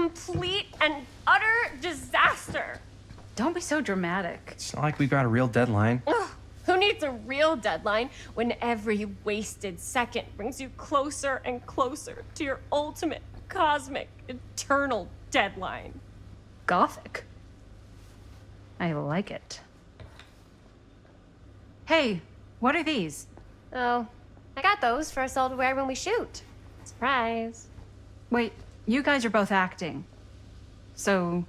complete and utter disaster. Don't be so dramatic. It's not like we've got a real deadline. Ugh, who needs a real deadline when every wasted second brings you closer and closer to your ultimate, cosmic, eternal deadline? Gothic. I like it. Hey, what are these? Oh, I got those for us all to wear when we shoot. Surprise. Wait, you guys are both acting. So,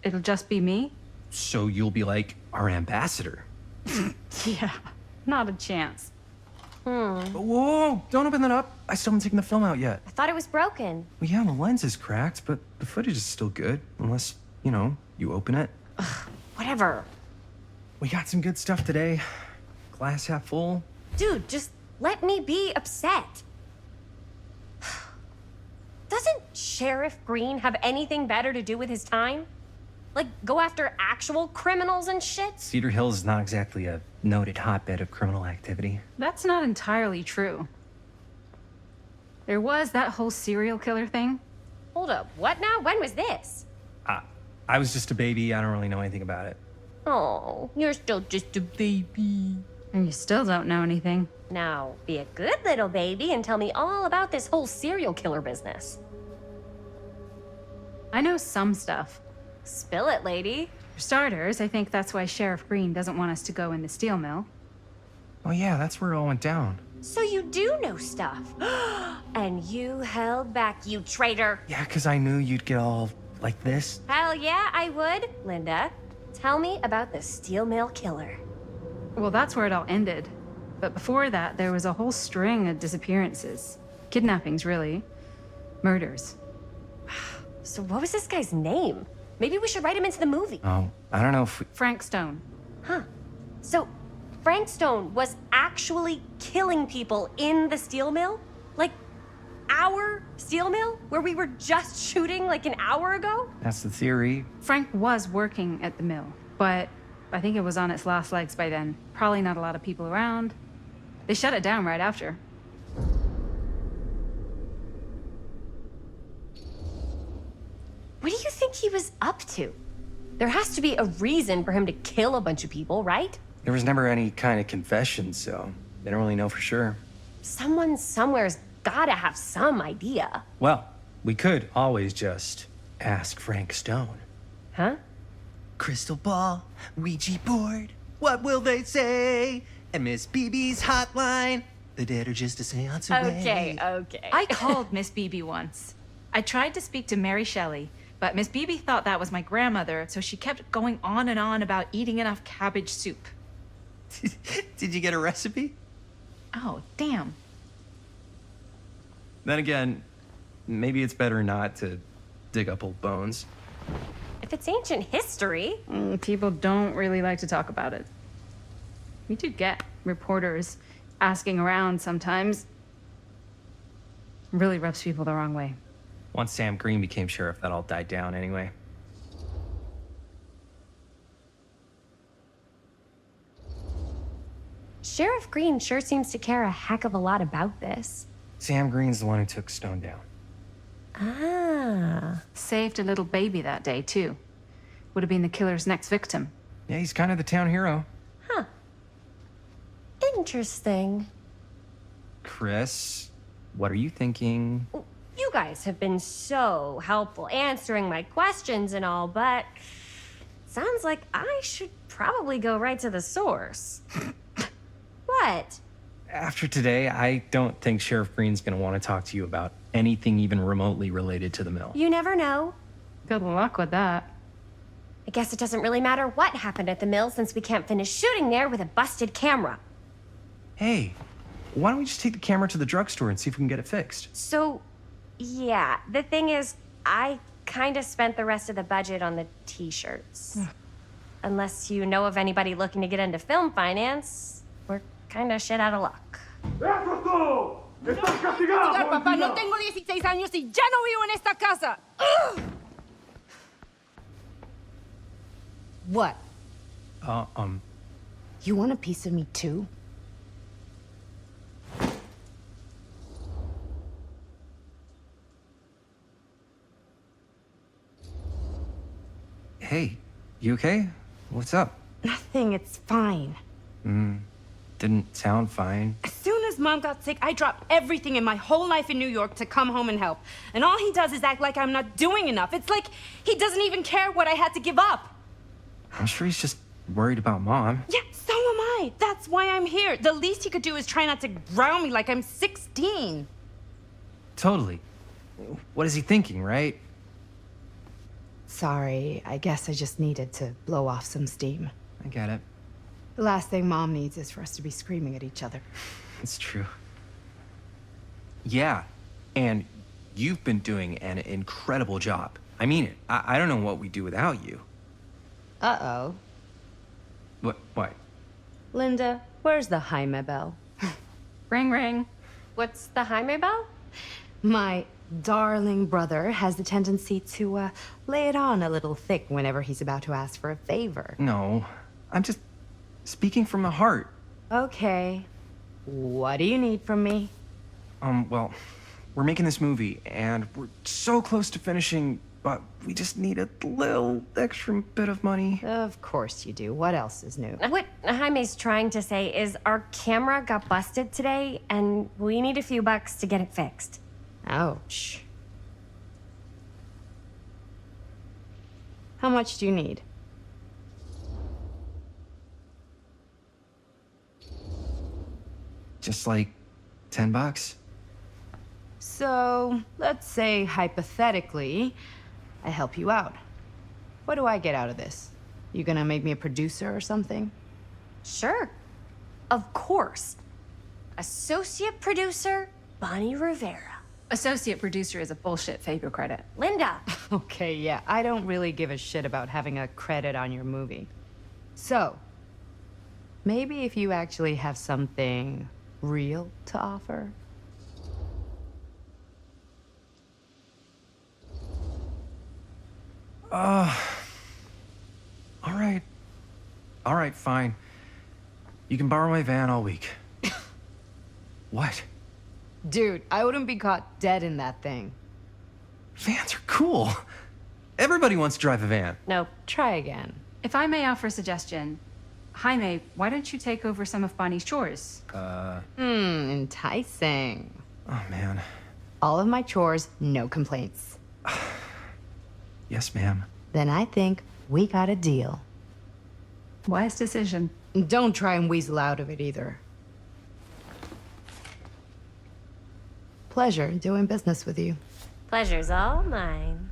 it'll just be me? So you'll be like our ambassador. Yeah, not a chance. Whoa, don't open that up. I still haven't taken the film out yet. I thought it was broken. Well, yeah, the lens is cracked, but the footage is still good. Unless, you open it. Whatever. We got some good stuff today. Glass half full. Dude, just let me be upset. Doesn't Sheriff Green have anything better to do with his time? Like, go after actual criminals and shit? Cedar Hills is not exactly a noted hotbed of criminal activity. That's not entirely true. There was that whole serial killer thing. Hold up, what now? When was this? I was just a baby. I don't really know anything about it. Oh, you're still just a baby. And you still don't know anything. Now, be a good little baby and tell me all about this whole serial killer business. I know some stuff. Spill it, lady. For starters, I think that's why Sheriff Green doesn't want us to go in the steel mill. Oh yeah, that's where it all went down. So you do know stuff. And you held back, you traitor. Yeah, because I knew you'd get all like this. Hell yeah, I would. Linda, tell me about the steel mill killer. Well, that's where it all ended. But before that, there was a whole string of disappearances. Kidnappings, really. Murders. So what was this guy's name? Maybe we should write him into the movie. Oh, I don't know if we... Frank Stone. Huh. So Frank Stone was actually killing people in the steel mill? Like, our steel mill? Where we were just shooting like an hour ago? That's the theory. Frank was working at the mill, but I think it was on its last legs by then. Probably not a lot of people around. They shut it down right after. What do you think he was up to? There has to be a reason for him to kill a bunch of people, right? There was never any kind of confession, so they don't really know for sure. Someone somewhere's gotta have some idea. Well, we could always just ask Frank Stone. Huh? Crystal ball, Ouija board, what will they say? And Miss BB's hotline, the dead are just a seance away. Okay. I called Miss Beebe once. I tried to speak to Mary Shelley, but Miss Beebe thought that was my grandmother, so she kept going on and on about eating enough cabbage soup. Did you get a recipe? Oh, damn. Then again, maybe it's better not to dig up old bones. If it's ancient history. People don't really like to talk about it. We do get reporters asking around sometimes. Really rubs people the wrong way. Once Sam Green became sheriff, that all died down anyway. Sheriff Green sure seems to care a heck of a lot about this. Sam Green's the one who took Stone down. Ah. Saved a little baby that day, too. Would have been the killer's next victim. Yeah, he's kind of the town hero. Huh. Interesting. Chris, what are you thinking? You guys have been so helpful answering my questions and all, but sounds like I should probably go right to the source. What? After today, I don't think Sheriff Green's gonna want to talk to you about anything even remotely related to the mill. You never know. Good luck with that. I guess it doesn't really matter what happened at the mill since we can't finish shooting there with a busted camera. Hey, why don't we just take the camera to the drugstore and see if we can get it fixed? So, yeah, the thing is, I kind of spent the rest of the budget on the t-shirts. Unless you know of anybody looking to get into film finance, we're kind of shit out of luck. Papá, no tengo 16 años y ya no vivo en esta casa. Ugh! What? You want a piece of me too? Hey, you okay? What's up? Nothing, it's fine. Didn't sound fine. As soon as Mom got sick, I dropped everything in my whole life in New York to come home and help. And all he does is act like I'm not doing enough. It's like he doesn't even care what I had to give up. I'm sure he's just worried about Mom. Yeah, so am I. That's why I'm here. The least he could do is try not to ground me like I'm 16. Totally. What is he thinking, right? Sorry, I guess I just needed to blow off some steam. I get it. The last thing Mom needs is for us to be screaming at each other. It's true. Yeah, and you've been doing an incredible job. I mean it. I don't know what we'd do without you. Uh-oh. What? Linda, where's the Jaime bell? Ring, ring. What's the Jaime bell? My darling brother has the tendency to, lay it on a little thick whenever he's about to ask for a favor. No, I'm just speaking from the heart. Okay. What do you need from me? Well, we're making this movie, and we're so close to finishing, but we just need a little extra bit of money. Of course you do. What else is new? What Jaime's trying to say is our camera got busted today, and we need a few bucks to get it fixed. Ouch. How much do you need? Just like $10. So, let's say hypothetically, I help you out. What do I get out of this? You gonna make me a producer or something? Sure. Of course. Associate producer, Bonnie Rivera. Associate producer is a bullshit favor credit. Linda. Okay, yeah, I don't really give a shit about having a credit on your movie. So, maybe if you actually have something real to offer? All right, fine. You can borrow my van all week. What? Dude, I wouldn't be caught dead in that thing. Vans are cool. Everybody wants to drive a van. No. Try again. If I may offer a suggestion, Jaime, why don't you take over some of Bonnie's chores? Enticing. Oh, man. All of my chores, no complaints. Yes, ma'am. Then I think we got a deal. Wise decision. Don't try and weasel out of it either. Pleasure doing business with you. Pleasure's all mine.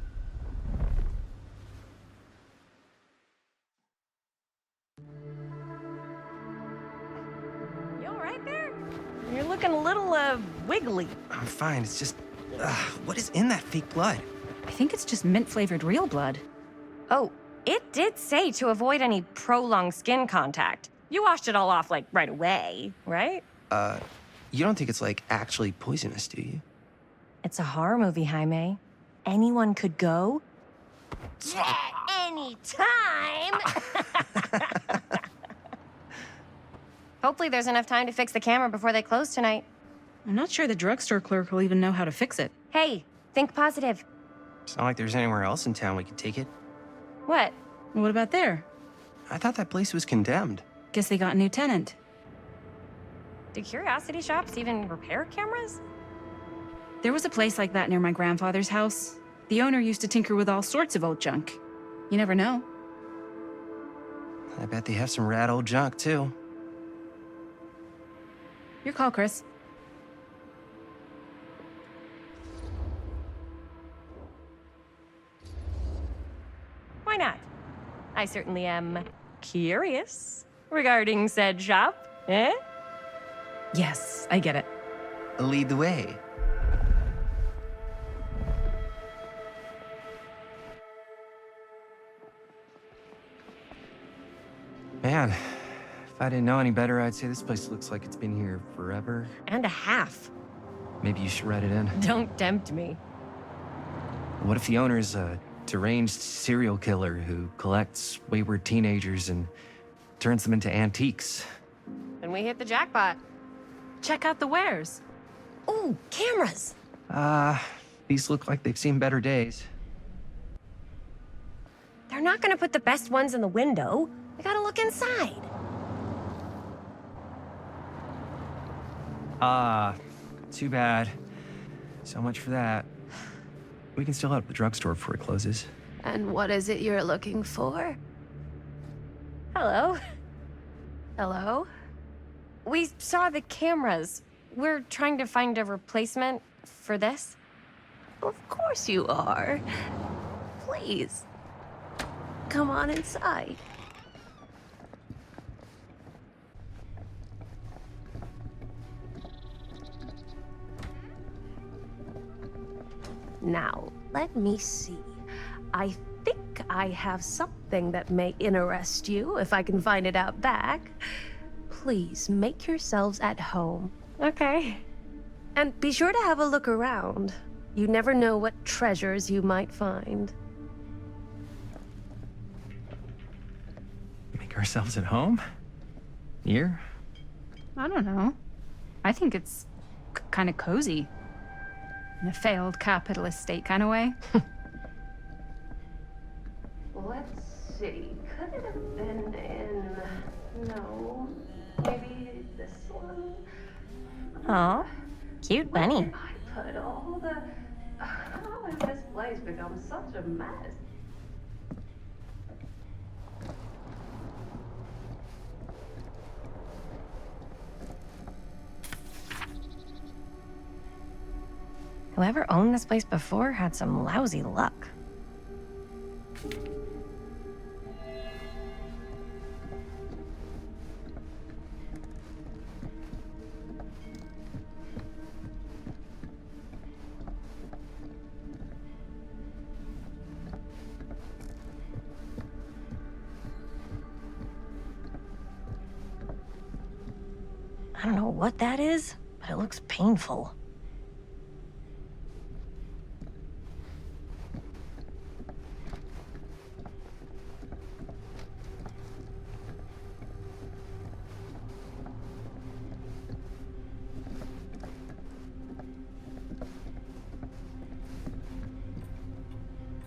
You all right there? You're looking a little, wiggly. I'm fine. It's just, what is in that fake blood? I think it's just mint-flavored real blood. Oh, it did say to avoid any prolonged skin contact. You washed it all off, like, right away, right? You don't think it's, like, actually poisonous, do you? It's a horror movie, Jaime. Anyone could go. Yeah, anytime! Hopefully there's enough time to fix the camera before they close tonight. I'm not sure the drugstore clerk will even know how to fix it. Hey, think positive. It's not like there's anywhere else in town we could take it. What? What about there? I thought that place was condemned. Guess they got a new tenant. Do curiosity shops even repair cameras? There was a place like that near my grandfather's house. The owner used to tinker with all sorts of old junk. You never know. I bet they have some rad old junk, too. Your call, Chris. Why not? I certainly am curious regarding said shop, eh? Yes, I get it. Lead the way. Man, if I didn't know any better, I'd say this place looks like it's been here forever. And a half. Maybe you should write it in. Don't tempt me. What if the owner's a deranged serial killer who collects wayward teenagers and turns them into antiques? Then we hit the jackpot. Check out the wares. Ooh, cameras. These look like they've seen better days. They're They're not gonna put the best ones in the window. We gotta look inside. Too bad. So much for that. We can still head up the drugstore before it closes. And what is it you're looking for? Hello. Hello? We saw the cameras. We're trying to find a replacement for this. Of course you are. Please. Come on inside. Now, let me see. I think I have something that may interest you, if I can find it out back. Please make yourselves at home. Okay. And be sure to have a look around. You never know what treasures you might find. Make ourselves at home? Here? I don't know. I think it's kind of cozy. In a failed capitalist state kind of way. Let's see. Could it have been in... No. Maybe this one? Oh, cute bunny. Where did I put all the... How has this place become such a mess? Whoever owned this place before had some lousy luck. I don't know what that is, but it looks painful.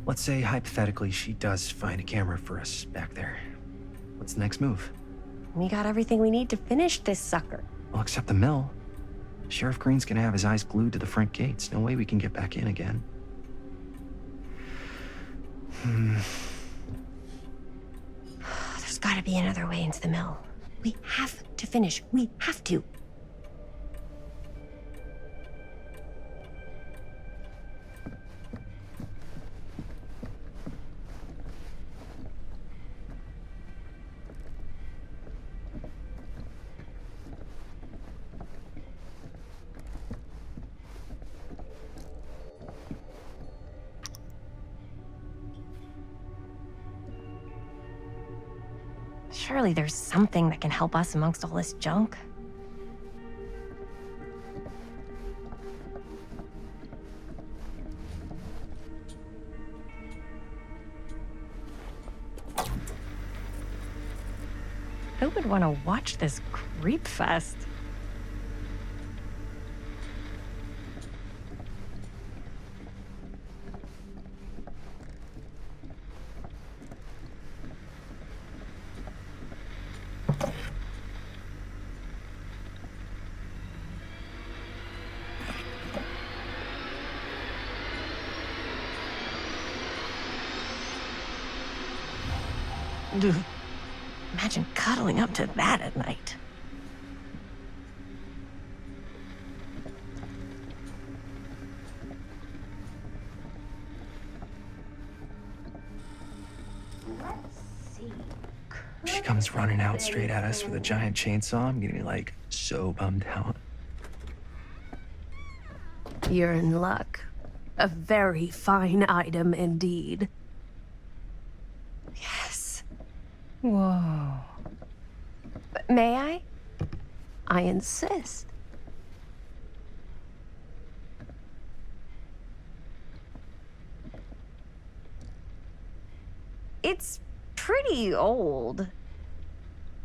Let's say, hypothetically, she does find a camera for us back there. What's the next move? We got everything we need to finish this sucker. Well, except the mill. Sheriff Green's gonna have his eyes glued to the front gates. No way we can get back in again. There's gotta be another way into the mill. We have to finish. We have to. Surely there's something that can help us amongst all this junk. Who would want to watch this creep fest? Imagine cuddling up to that at night. Let's see. She comes running out straight at us with a giant chainsaw. I'm getting, like, so bummed out. You're in luck. A very fine item indeed. Yes. Whoa. May I? I insist. It's pretty old.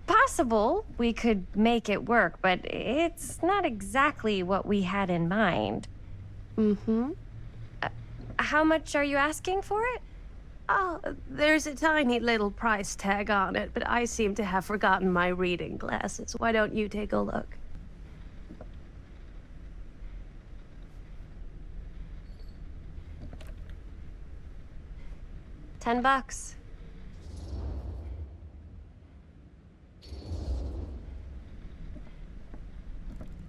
Possible we could make it work, but it's not exactly what we had in mind. Mm-hmm. How much are you asking for it? Oh, there's a tiny little price tag on it, but I seem to have forgotten my reading glasses. Why don't you take a look? $10.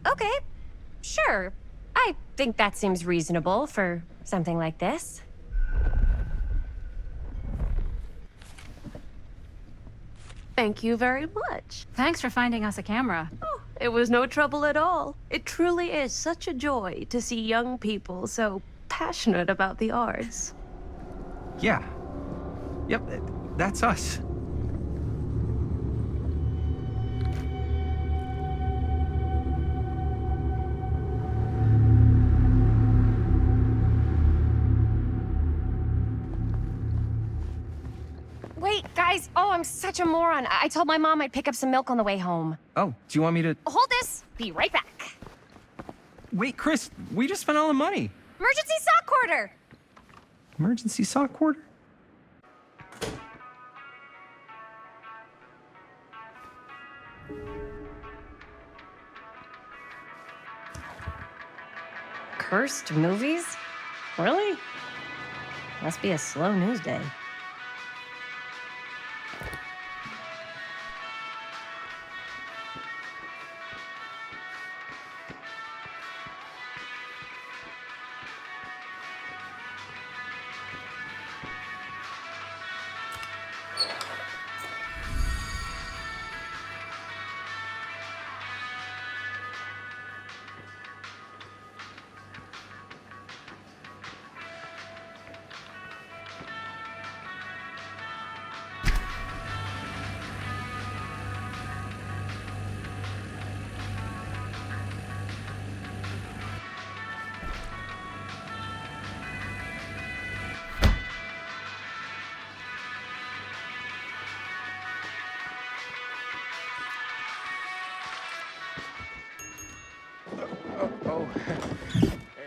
Okay, sure. I think that seems reasonable for something like this. Thank you very much. Thanks for finding us a camera. Oh, it was no trouble at all. It truly is such a joy to see young people so passionate about the arts. Yeah. Yep, that's us. Wait, guys. Oh, I'm such a moron. I told my mom I'd pick up some milk on the way home. Oh, do you want me to... Hold this. Be right back. Wait, Chris, we just spent all the money. Emergency sock quarter. Emergency sock quarter? Cursed movies? Really? Must be a slow news day.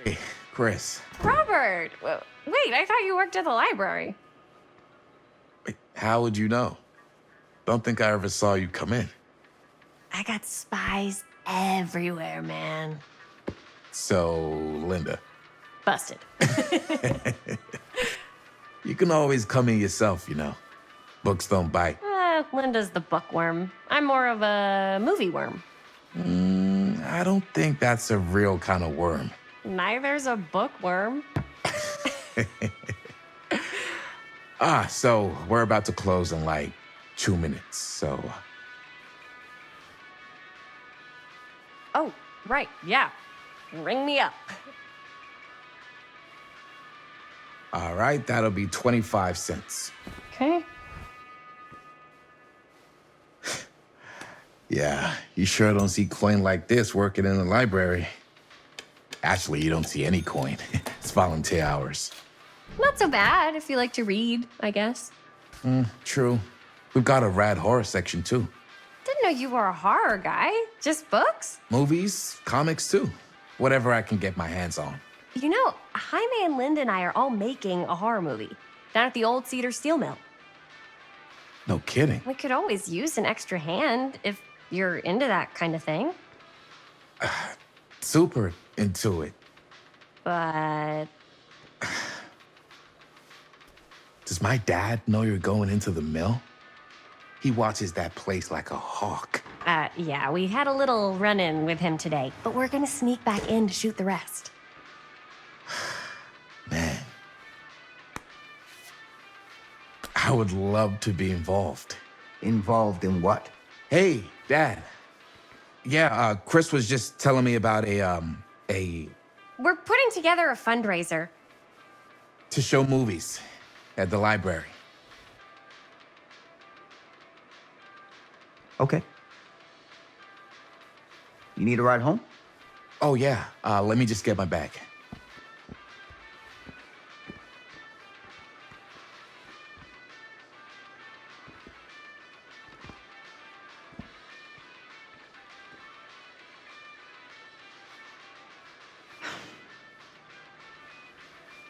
Hey, Chris. Robert! Wait, I thought you worked at the library. Wait, how would you know? Don't think I ever saw you come in. I got spies everywhere, man. So, Linda, Busted. you can always come in yourself, you know. Books don't bite. Linda's the bookworm. I'm more of a movie worm. I don't think that's a real kind of worm. Neither's a bookworm. So we're about to close in like 2 minutes, so... Oh, right, yeah. Ring me up. All right, that'll be 25 cents. Okay. Yeah, you sure don't see coin like this working in the library. Actually, you don't see any coin. It's volunteer hours. Not so bad if you like to read, I guess. True. We've got a rad horror section, too. Didn't know you were a horror guy. Just books? Movies, comics, too. Whatever I can get my hands on. You know, Jaime and Linda and I are all making a horror movie down at the old Cedar Steel Mill. No kidding. We could always use an extra hand if you're into that kind of thing. Super into it. But Does my dad know you're going into the mill? He watches that place like a hawk. yeah, we had a little run-in with him today, but we're gonna sneak back in to shoot the rest. Man. I would love to be involved. Involved in what? Hey, Dad. Yeah, Chris was just telling me about a We're putting together a fundraiser. to show movies at the library. Okay. You need a ride home? Oh, yeah. Let me just get my bag.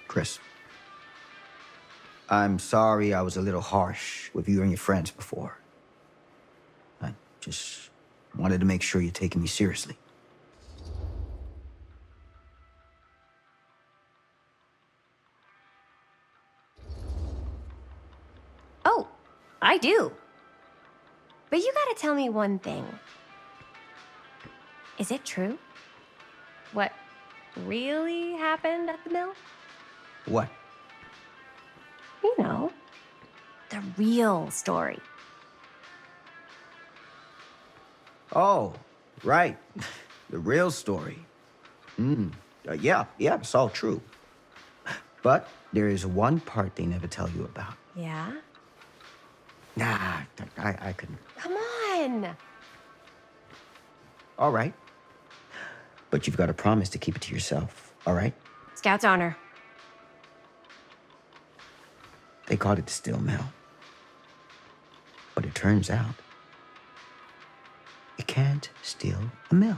Chris. I'm sorry I was a little harsh with you and your friends before. I just wanted to make sure you're taking me seriously. Oh, I do. But you gotta tell me one thing. Is it true? What really happened at the mill? What? You know, the real story. Oh, right. The real story. Yeah, it's all true. But there is one part they never tell you about. Yeah? Nah, I couldn't. Come on! All right. But you've got to promise to keep it to yourself, all right? Scout's honor. They called it the steel mill. But it turns out, you can't steal a mill.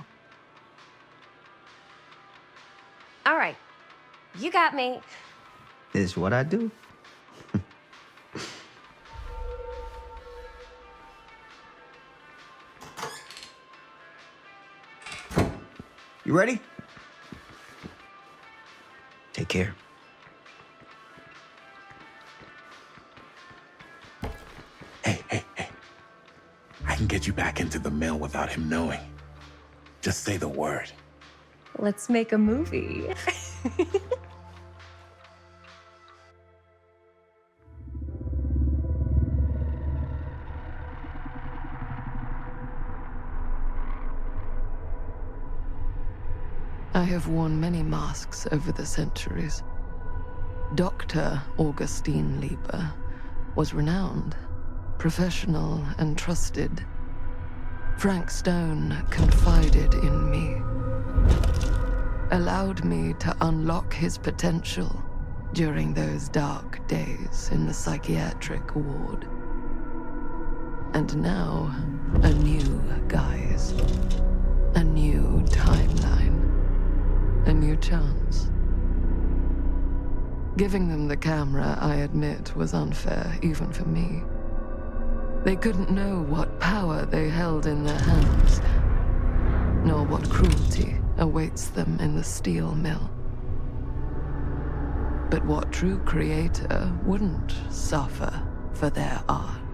All right. You got me. This is what I do. You ready? Take care. Hey. I can get you back into the mill without him knowing. Just say the word. Let's make a movie. I have worn many masks over the centuries. Dr. Augustine Lieber was renowned, professional, and trusted. Frank Stone confided in me, allowed me to unlock his potential during those dark days in the psychiatric ward. And now, a new guise, a new timeline. A new chance. Giving them the camera, I admit, was unfair, even for me. They couldn't know what power they held in their hands, nor what cruelty awaits them in the steel mill. But what true creator wouldn't suffer for their art?